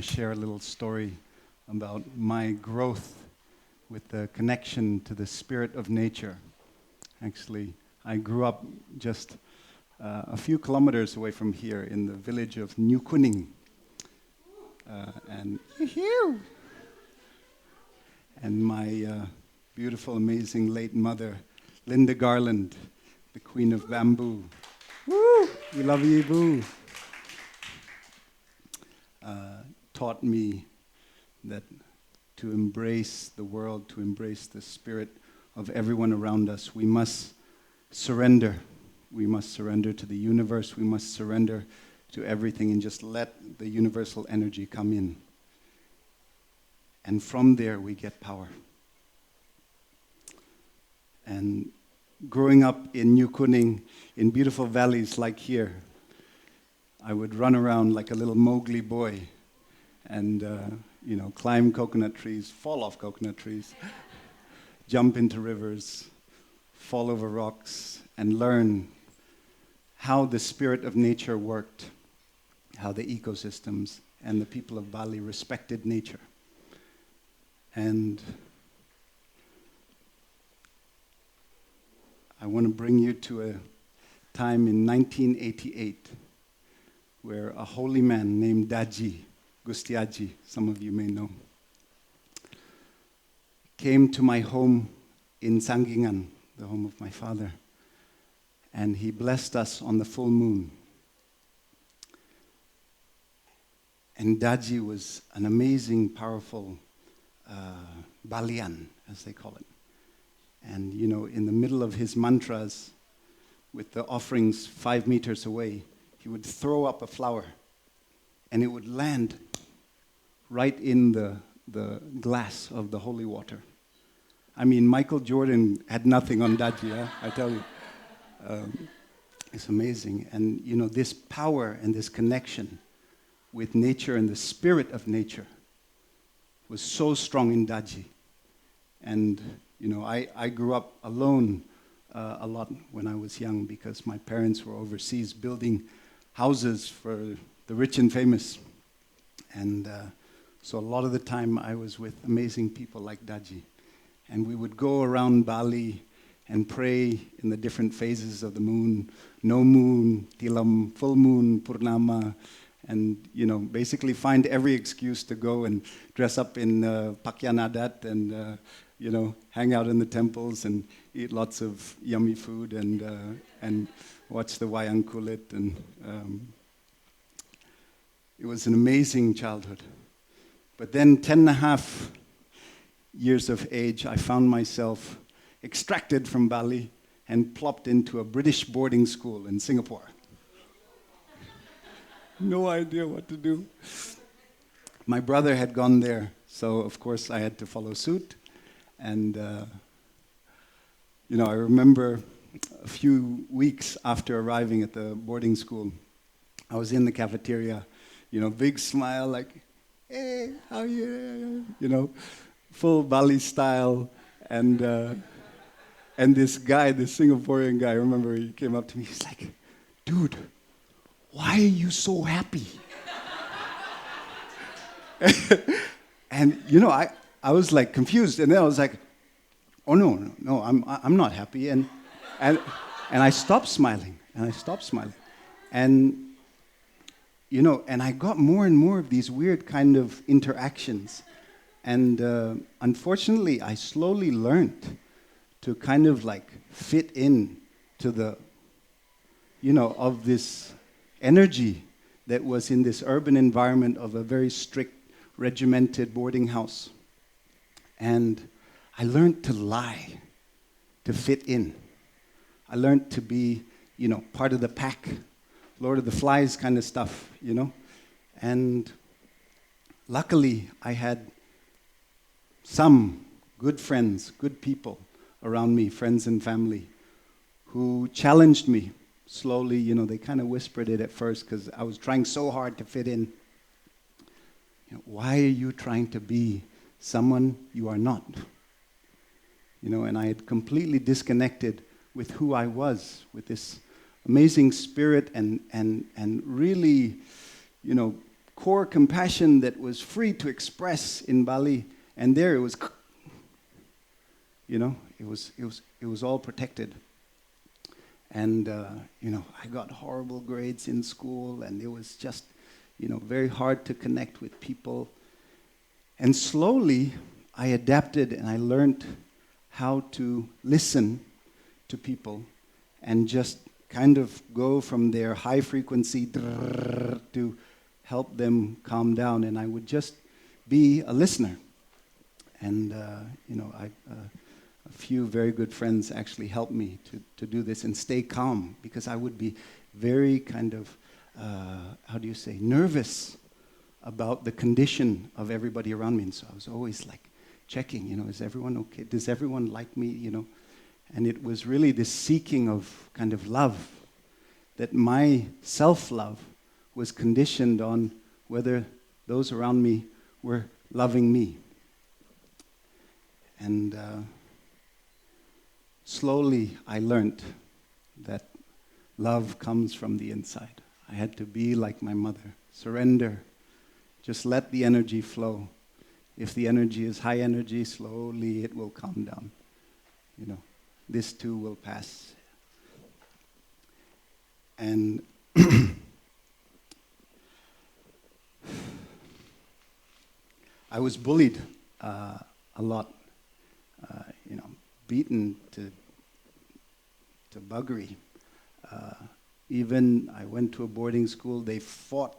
share a little story about my growth with the connection to the spirit of nature. Actually, I grew up just a few kilometers away from here in the village of New Kuning. And my beautiful, amazing late mother, Linda Garland, the Queen of Bamboo. Woo! We love you, boo. Taught me that to embrace the world, to embrace the spirit of everyone around us, we must surrender. We must surrender to the universe. We must surrender to everything and just let the universal energy come in. And from there, we get power. And growing up in New Kuning, in beautiful valleys like here, I would run around like a little Mowgli boy and, climb coconut trees, fall off coconut trees, jump into rivers, fall over rocks, and learn how the spirit of nature worked, how the ecosystems and the people of Bali respected nature. And I want to bring you to a time in 1988 where a holy man named Daji, Gustiaji, some of you may know, came to my home in Sangingan, the home of my father, and he blessed us on the full moon. And Daji was an amazing, powerful Balian, as they call it. And, in the middle of his mantras, with the offerings 5 meters away, he would throw up a flower, and it would land right in the glass of the holy water. I mean, Michael Jordan had nothing on Daji, I tell you. It's amazing. And, this power and this connection with nature and the spirit of nature was so strong in Daji. And, I grew up alone a lot when I was young because my parents were overseas building houses for the rich and famous. And so a lot of the time I was with amazing people like Daji. And we would go around Bali and pray in the different phases of the moon, no moon, tilam, full moon, purnama, and basically find every excuse to go and dress up in pakyan adat and hang out in the temples and eat lots of yummy food and watch the wayang kulit. And it was an amazing childhood. But then 10.5 years of age, I found myself extracted from Bali and plopped into a British boarding school in Singapore. No idea what to do. My brother had gone there, so of course I had to follow suit. And, I remember a few weeks after arriving at the boarding school, I was in the cafeteria, big smile, like, hey, how are you? Full Bali style. And this guy, this Singaporean guy, I remember he came up to me, he's like, dude, why are you so happy? And, I was like confused, and then I was like, oh no, I'm not happy. And I stopped smiling, And, and I got more and more of these weird kind of interactions. And unfortunately, I slowly learned to kind of like fit in to the, of this energy that was in this urban environment of a very strict, regimented boarding house. And I learned to lie, to fit in. I learned to be, part of the pack, Lord of the Flies kind of stuff, And luckily, I had some good friends, good people around me, friends and family, who challenged me slowly. They kind of whispered it at first because I was trying so hard to fit in. Why are you trying to be someone you are not? And I had completely disconnected with who I was, with this amazing spirit and really, core compassion that was free to express in Bali, and there it was, it was all protected. And, I got horrible grades in school, and it was just, very hard to connect with people. And slowly, I adapted and I learned how to listen to people and just kind of go from their high frequency to help them calm down. And I would just be a listener. And, a few very good friends actually helped me to do this and stay calm, because I would be very kind of, nervous about the condition of everybody around me. And so I was always like checking, is everyone okay? Does everyone like me, And it was really this seeking of kind of love, that my self-love was conditioned on whether those around me were loving me. And slowly I learned that love comes from the inside. I had to be like my mother, surrender, just let the energy flow. If the energy is high energy, slowly it will calm down. This too will pass. And I was bullied a lot, beaten to buggery. Even I went to a boarding school, they fought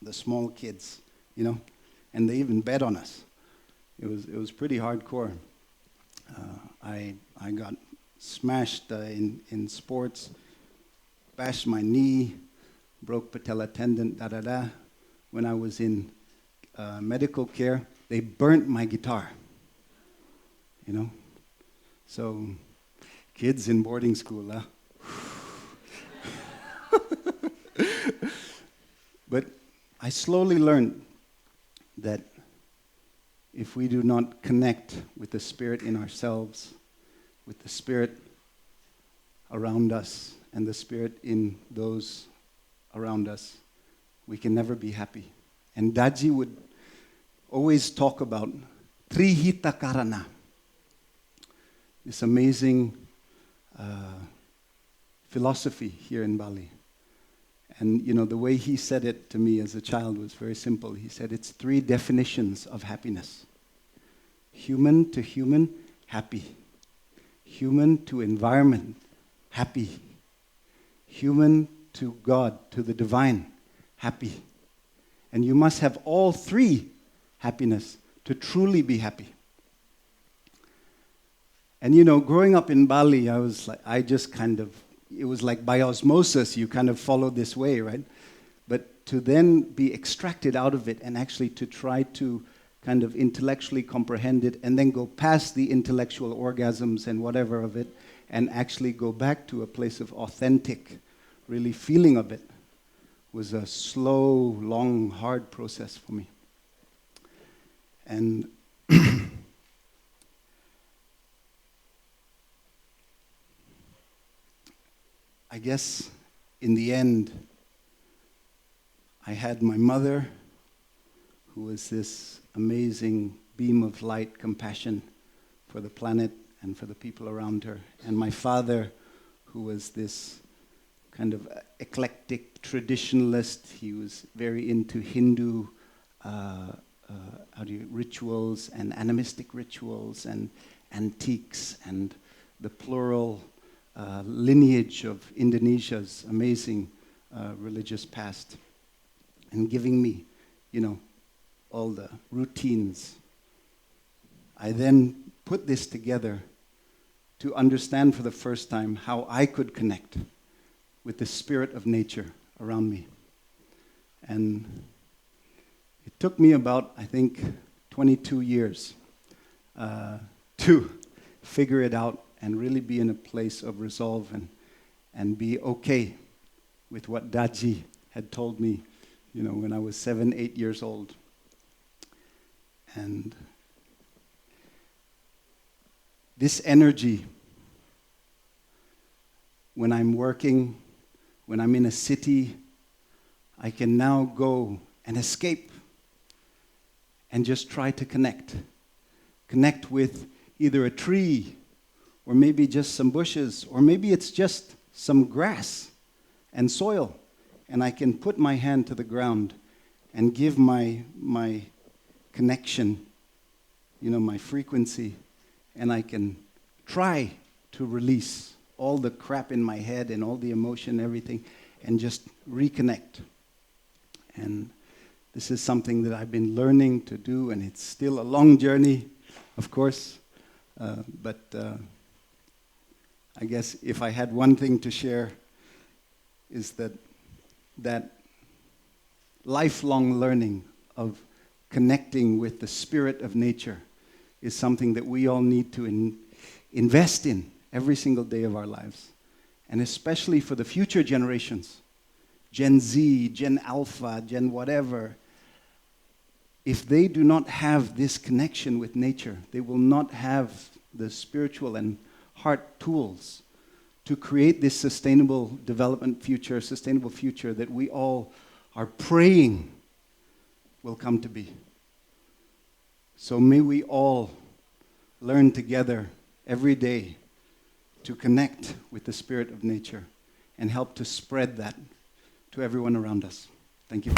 the small kids, and they even bet on us. It was pretty hardcore. I got smashed in sports, bashed my knee, broke patella tendon, When I was in medical care, they burnt my guitar, So, kids in boarding school, But I slowly learned that if we do not connect with the spirit in ourselves, with the spirit around us, and the spirit in those around us, we can never be happy. And Daji would always talk about Trihita Karana, this amazing philosophy here in Bali. And, the way he said it to me as a child was very simple. He said it's 3 definitions of happiness. Human to human, happy. Human to environment, happy. Human to God, to the divine, happy. And you must have all 3 happiness to truly be happy. And, growing up in Bali, it was like by osmosis, you kind of follow this way, right? But to then be extracted out of it and actually to try to kind of intellectually comprehend it and then go past the intellectual orgasms and whatever of it and actually go back to a place of authentic, really feeling of it, was a slow, long, hard process for me. And I guess in the end, I had my mother, who was this amazing beam of light, compassion for the planet and for the people around her, and my father, who was this kind of eclectic traditionalist. He was very into Hindu rituals and animistic rituals and antiques and the plural lineage of Indonesia's amazing religious past, and giving me, all the routines. I then put this together to understand for the first time how I could connect with the spirit of nature around me. And it took me about, I think, 22 years to figure it out and really be in a place of resolve and be okay with what Daji had told me, when I was 7, 8 years old. And this energy, when I'm working, when I'm in a city, I can now go and escape and just try to connect. Connect with either a tree, or maybe just some bushes, or maybe it's just some grass and soil, and I can put my hand to the ground and give my connection, my frequency, and I can try to release all the crap in my head and all the emotion, everything, and just reconnect. And this is something that I've been learning to do, and it's still a long journey, of course, but I guess if I had one thing to share is that lifelong learning of connecting with the spirit of nature is something that we all need to invest in every single day of our lives, and especially for the future generations, Gen Z, Gen Alpha, Gen whatever. If they do not have this connection with nature, they will not have the spiritual and heart tools to create this sustainable development future, sustainable future that we all are praying will come to be. So may we all learn together every day to connect with the spirit of nature and help to spread that to everyone around us. Thank you.